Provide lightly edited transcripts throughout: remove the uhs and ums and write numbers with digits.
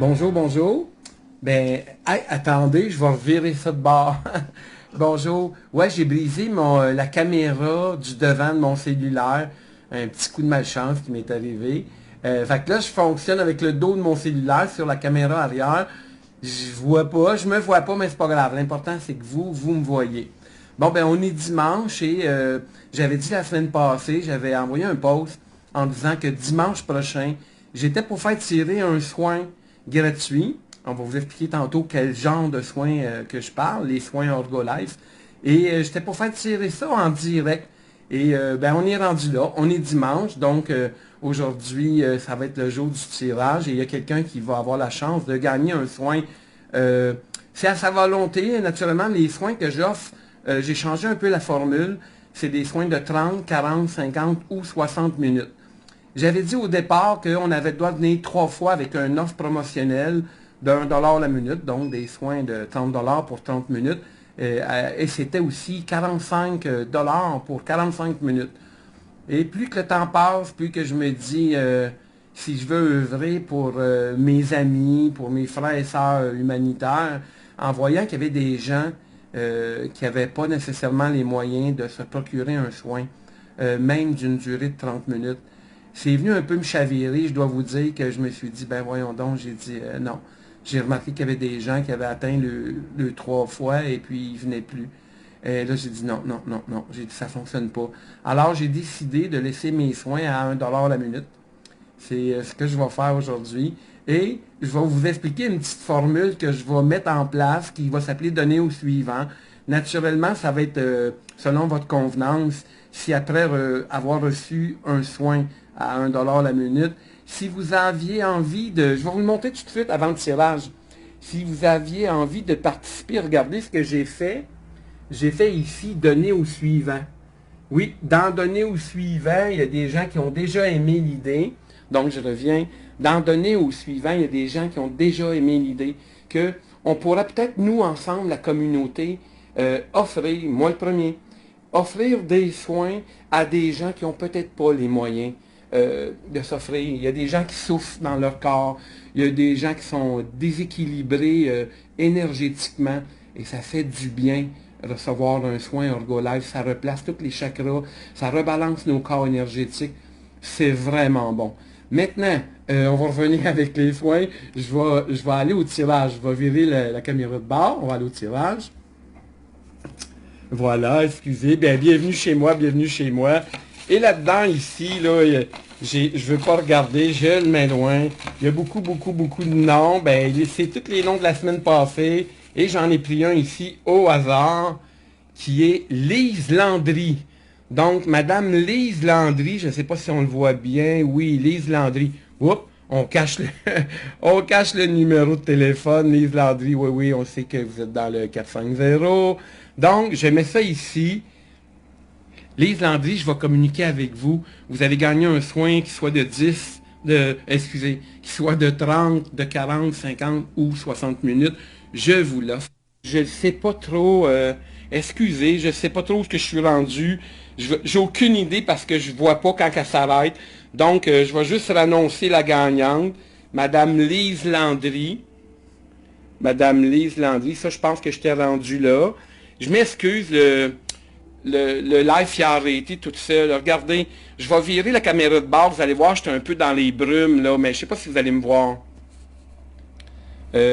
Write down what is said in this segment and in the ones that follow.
Bonjour, bonjour. Ben, hey, attendez, je vais revirer ça de bord. Bonjour. Ouais, j'ai brisé la caméra du devant de mon cellulaire. Un petit coup de malchance qui m'est arrivé. Fait que là, je fonctionne avec le dos de mon cellulaire sur la caméra arrière. Je me vois pas, mais c'est pas grave. L'important, c'est que vous me voyez. Bon, ben, on est dimanche et j'avais dit la semaine passée, j'avais envoyé un post en disant que dimanche prochain, j'étais pour faire tirer un soin gratuit. On va vous expliquer tantôt quel genre de soins que je parle, les soins Orgolife. Et j'étais pour faire tirer ça en direct. Et ben, on est rendu là. On est dimanche, donc aujourd'hui, ça va être le jour du tirage. Et il y a quelqu'un qui va avoir la chance de gagner un soin. Euh, c'est à sa volonté. Naturellement, les soins que j'offre, j'ai changé un peu la formule. C'est des soins de 30, 40, 50 ou 60 minutes. J'avais dit au départ qu'on avait le droit de venir 3 fois avec une offre promotionnelle d'1 $ la minute, donc des soins de 30 $ pour 30 minutes. Et c'était aussi 45 $ pour 45 minutes. Et plus que le temps passe, plus que je me dis, si je veux œuvrer pour mes amis, pour mes frères et sœurs humanitaires, en voyant qu'il y avait des gens qui n'avaient pas nécessairement les moyens de se procurer un soin, même d'une durée de 30 minutes, c'est venu un peu me chavirer. Je dois vous dire que je me suis dit, ben voyons donc, j'ai dit non. J'ai remarqué qu'il y avait des gens qui avaient atteint le 3 fois et puis ils ne venaient plus. Et là, j'ai dit non, non, non, non. J'ai dit ça ne fonctionne pas. Alors, j'ai décidé de laisser mes soins à 1 $ la minute. C'est ce que je vais faire aujourd'hui. Et je vais vous expliquer une petite formule que je vais mettre en place qui va s'appeler donner au suivant. Naturellement, ça va être selon votre convenance. Si après avoir reçu un soin à 1 $ la minute, si vous aviez envie de... Je vais vous le montrer tout de suite avant le tirage. Si vous aviez envie de participer, regardez ce que j'ai fait. J'ai fait ici donner au suivant. Oui, dans donner au suivant, il y a des gens qui ont déjà aimé l'idée. Donc, je reviens. Dans donner au suivant, il y a des gens qui ont déjà aimé l'idée que on pourrait peut-être, nous, ensemble, la communauté, offrir, moi le premier, offrir des soins à des gens qui n'ont peut-être pas les moyens de s'offrir. Il y a des gens qui souffrent dans leur corps. Il y a des gens qui sont déséquilibrés énergétiquement. Et ça fait du bien recevoir un soin Orgolife. Ça replace tous les chakras. Ça rebalance nos corps énergétiques. C'est vraiment bon. Maintenant, on va revenir avec les soins. Je vais aller au tirage. Je vais virer la caméra de bord. On va aller au tirage. Voilà, excusez. Bien, bienvenue chez moi, bienvenue chez moi. Et là-dedans, ici, là, je ne veux pas regarder, je le mets loin. Il y a beaucoup, beaucoup, beaucoup de noms. Ben, c'est tous les noms de la semaine passée. Et j'en ai pris un ici au hasard, qui est Lise Landry. Donc, Madame Lise Landry, je ne sais pas si on le voit bien. Oui, Lise Landry. Oups, on cache le, on cache le numéro de téléphone. Lise Landry, oui, oui, on sait que vous êtes dans le 450. Donc, je mets ça ici. Lise Landry, je vais communiquer avec vous. Vous avez gagné un soin qui soit de 10, qui soit de 30, de 40, 50 ou 60 minutes. Je vous l'offre. Je ne sais pas trop, excusez, je ne sais pas trop où que je suis rendu. J'ai aucune idée parce que je ne vois pas quand elle s'arrête. Donc, je vais juste annoncer la gagnante, Madame Lise Landry. Madame Lise Landry, ça, je pense que je t'ai rendu là. Je m'excuse, le live qui a arrêté tout seul. Regardez, je vais virer la caméra de bord. Vous allez voir, j'étais un peu dans les brumes, là, mais je ne sais pas si vous allez me voir.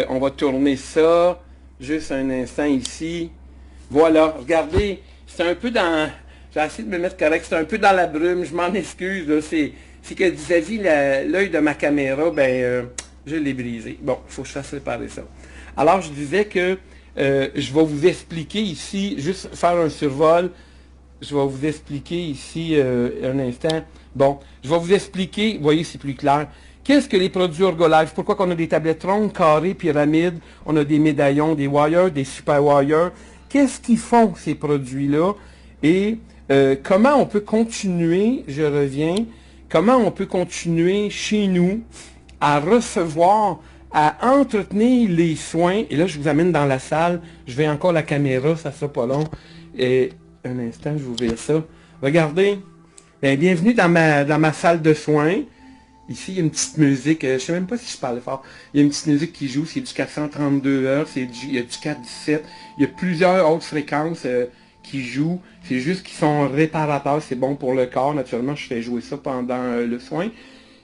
On va tourner ça. Juste un instant ici. Voilà, regardez, c'est un peu dans... J'ai essayé de me mettre correct, c'est un peu dans la brume, je m'en excuse. C'est que vis-à-vis l'œil de ma caméra, ben, je l'ai brisé. Bon, il faut que je fasse réparer ça. Alors, je disais que je vais vous expliquer ici, juste faire un survol. Je vais vous expliquer ici un instant. Bon, je vais vous expliquer, vous voyez, c'est plus clair. Qu'est-ce que les produits Orgolife? Pourquoi qu'on a des tablettes rondes, carrées, pyramides? On a des médaillons, des wires, des super wires. Qu'est-ce qu'ils font, ces produits-là? Et comment on peut continuer, je reviens, comment on peut continuer chez nous à recevoir, à entretenir les soins. Et là, je vous amène dans la salle. Je vais encore la caméra, ça sera pas long. Et un instant, je vais ouvrir ça. Regardez. Bien, bienvenue dans ma salle de soins. Ici, il y a une petite musique, je sais même pas si je parle fort. Il y a une petite musique qui joue, c'est du 432 Hz, il y a du 417. Il y a plusieurs autres fréquences qui jouent. C'est juste qu'ils sont réparateurs, c'est bon pour le corps. Naturellement, je fais jouer ça pendant le soin.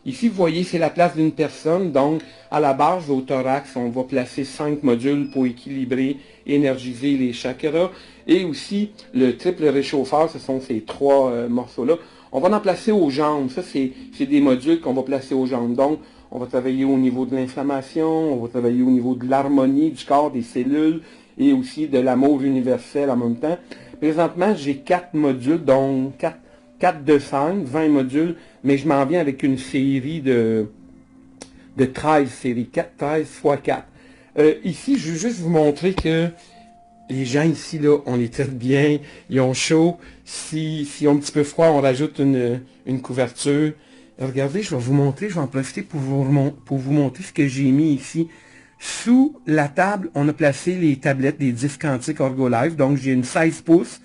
Ici, vous voyez, c'est la place d'une personne. Donc, à la base, au thorax, on va placer 5 modules pour équilibrer, énergiser les chakras. Et aussi, le triple réchauffeur, ce sont ces 3 morceaux-là. On va en placer aux jambes. Ça, c'est des modules qu'on va placer aux jambes. Donc, on va travailler au niveau de l'inflammation, on va travailler au niveau de l'harmonie du corps, des cellules, et aussi de l'amour universel en même temps. Présentement, j'ai 4 modules, donc 4 de 5, 20 modules, mais je m'en viens avec une série de 13 séries, 13 x 4. Ici, je veux juste vous montrer que les gens ici, là, on les traite bien, ils ont chaud. S'ils ont un petit peu froid, on rajoute une couverture. Regardez, je vais vous montrer, je vais en profiter pour vous montrer ce que j'ai mis ici. Sous la table, on a placé les tablettes des disques quantiques Orgolife. Donc, j'ai une 16 pouces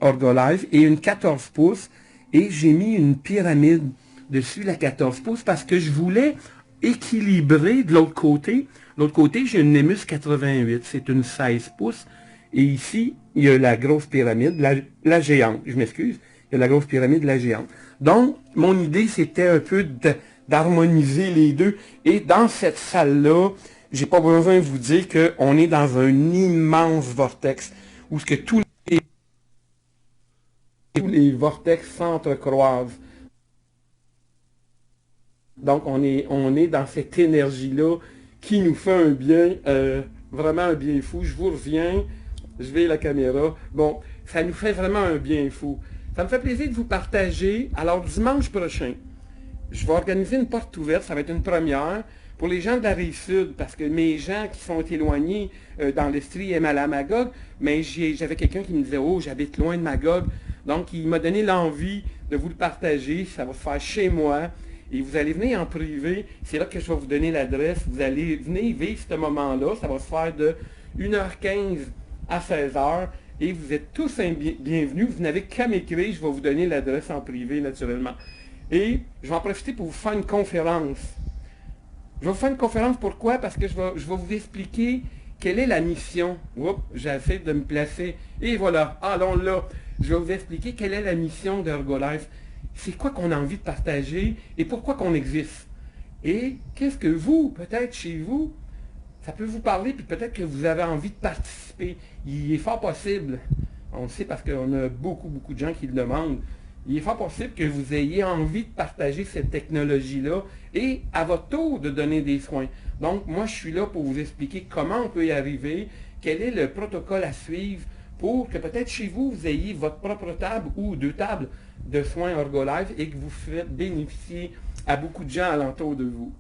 Orgolife et une 14 pouces. Et j'ai mis une pyramide dessus la 14 pouces parce que je voulais équilibrer de l'autre côté. De l'autre côté, j'ai une Nemus 88. C'est une 16 pouces. Et ici, il y a la grosse pyramide, la géante. Je m'excuse. Il y a la grosse pyramide, la géante. Donc, mon idée, c'était un peu d'harmoniser les deux. Et dans cette salle-là, j'ai pas besoin de vous dire qu'on est dans un immense vortex où ce que tous les vortex s'entrecroisent. Donc, on est dans cette énergie-là qui nous fait un bien, vraiment un bien fou. Je vous reviens, je vais à la caméra. Bon, ça nous fait vraiment un bien fou. Ça me fait plaisir de vous partager. Alors, dimanche prochain, je vais organiser une porte ouverte, ça va être une première, pour les gens de la Rive-Sud, parce que mes gens qui sont éloignés dans l'Estrie aiment aller à Magog, mais j'avais quelqu'un qui me disait « Oh, j'habite loin de Magog », donc il m'a donné l'envie de vous le partager, ça va se faire chez moi, et vous allez venir en privé, c'est là que je vais vous donner l'adresse, vous allez venir vivre ce moment-là, ça va se faire de 1h15 à 16h, et vous êtes tous bienvenus, vous n'avez qu'à m'écrire, je vais vous donner l'adresse en privé naturellement. Et je vais en profiter pour vous faire une conférence. Je vais vous faire une conférence, pourquoi? Parce que je vais vous expliquer quelle est la mission. Oups, j'essaie de me placer. Et voilà, allons là. Je vais vous expliquer quelle est la mission d'Ergolife. C'est quoi qu'on a envie de partager et pourquoi qu'on existe. Et qu'est-ce que vous, peut-être chez vous, ça peut vous parler, puis peut-être que vous avez envie de participer. Il est fort possible, on le sait parce qu'on a beaucoup de gens qui le demandent, il est fort possible que vous ayez envie de partager cette technologie-là et à votre tour de donner des soins. Donc, moi, je suis là pour vous expliquer comment on peut y arriver, quel est le protocole à suivre pour que peut-être chez vous, vous ayez votre propre table ou 2 tables de soins Ergolife et que vous faites bénéficier à beaucoup de gens alentour de vous.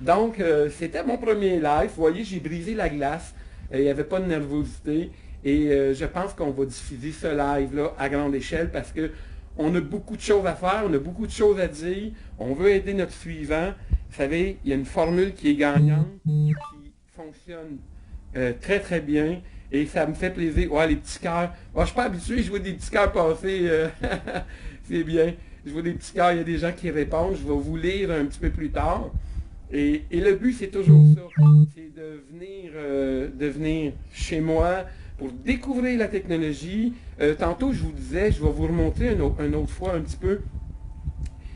Donc, c'était mon premier live. Vous voyez, j'ai brisé la glace. Il n'y avait pas de nervosité. Et je pense qu'on va diffuser ce live-là à grande échelle parce que on a beaucoup de choses à faire, on a beaucoup de choses à dire. On veut aider notre suivant. Vous savez, il y a une formule qui est gagnante, qui fonctionne très très bien. Et ça me fait plaisir. Ouais, les petits cœurs. Moi, je ne suis pas habitué, je vois des petits cœurs passer. C'est bien. Je vois des petits cœurs, il y a des gens qui répondent. Je vais vous lire un petit peu plus tard. Et le but, c'est toujours ça. C'est de venir chez moi pour découvrir la technologie. Tantôt, je vous disais, je vais vous remontrer une autre fois un petit peu.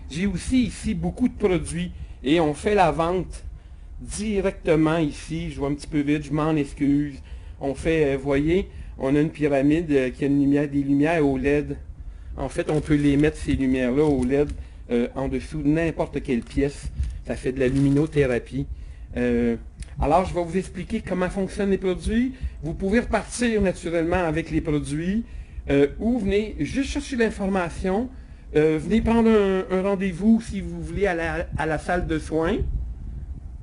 J'ai aussi ici beaucoup de produits et on fait la vente directement ici. Je vois un petit peu vite, je m'en excuse. On fait, vous voyez, on a une pyramide qui a des lumières au LED. En fait, on peut les mettre, ces lumières-là, au LED, en dessous de n'importe quelle pièce. Ça fait de la luminothérapie. Alors, je vais vous expliquer comment fonctionnent les produits. Vous pouvez repartir naturellement avec les produits ou venez juste chercher l'information. Venez prendre un rendez-vous si vous voulez à la salle de soins.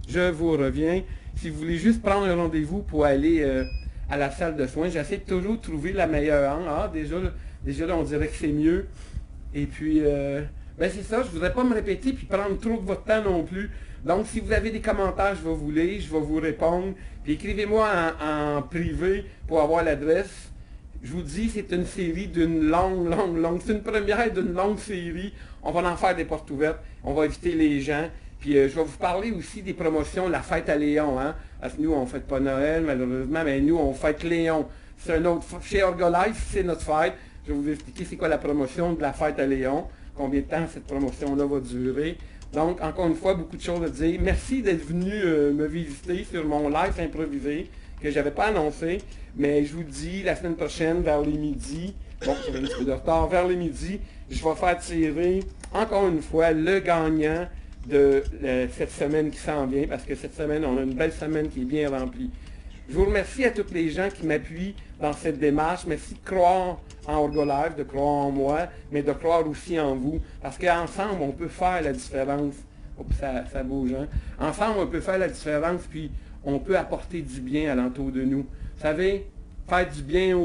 Je vous reviens. Si vous voulez juste prendre un rendez-vous pour aller à la salle de soins, j'essaie de toujours trouver la meilleure angle. Ah, déjà là, on dirait que c'est mieux. Et puis, ben c'est ça, je ne voudrais pas me répéter puis prendre trop de votre temps non plus. Donc, si vous avez des commentaires, je vais vous lire, je vais vous répondre. Puis écrivez-moi en privé pour avoir l'adresse. Je vous dis, c'est une série d'une longue. C'est une première d'une longue série. On va en faire des portes ouvertes. On va inviter les gens Puis je vais vous parler aussi des promotions de la fête à Léon. Hein? Parce que nous, on ne fête pas Noël, malheureusement, mais nous, on fête Léon. C'est un autre, chez Orgolife, c'est notre fête. Je vais vous expliquer c'est quoi la promotion de la fête à Léon, combien de temps cette promotion-là va durer. Donc, encore une fois, beaucoup de choses à dire. Merci d'être venu me visiter sur mon live improvisé, que je n'avais pas annoncé, mais je vous dis, la semaine prochaine, vers les midis, bon, j'avais un petit peu de retard, vers les midis, je vais faire tirer, encore une fois, le gagnant de cette semaine qui s'en vient, parce que cette semaine, on a une belle semaine qui est bien remplie. Je vous remercie à tous les gens qui m'appuient dans cette démarche. Merci de croire en Orgolife, de croire en moi, mais de croire aussi en vous. Parce qu'ensemble, on peut faire la différence. Oups, ça bouge, hein? Ensemble, on peut faire la différence, puis on peut apporter du bien alentour de nous. Vous savez, faire du bien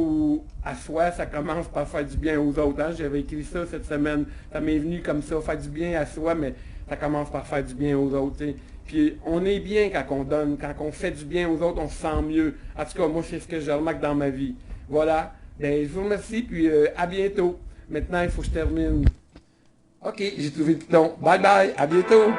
à soi, ça commence par faire du bien aux autres. Hein? J'avais écrit ça cette semaine. Ça m'est venu comme ça, faire du bien à soi, mais ça commence par faire du bien aux autres. T'sais. Puis on est bien quand on donne, quand on fait du bien aux autres, on se sent mieux. En tout cas, moi, c'est ce que je remarque dans ma vie. Voilà. Ben, je vous remercie, puis à bientôt. Maintenant, il faut que je termine. OK, j'ai trouvé le piton. Bye bye, à bientôt.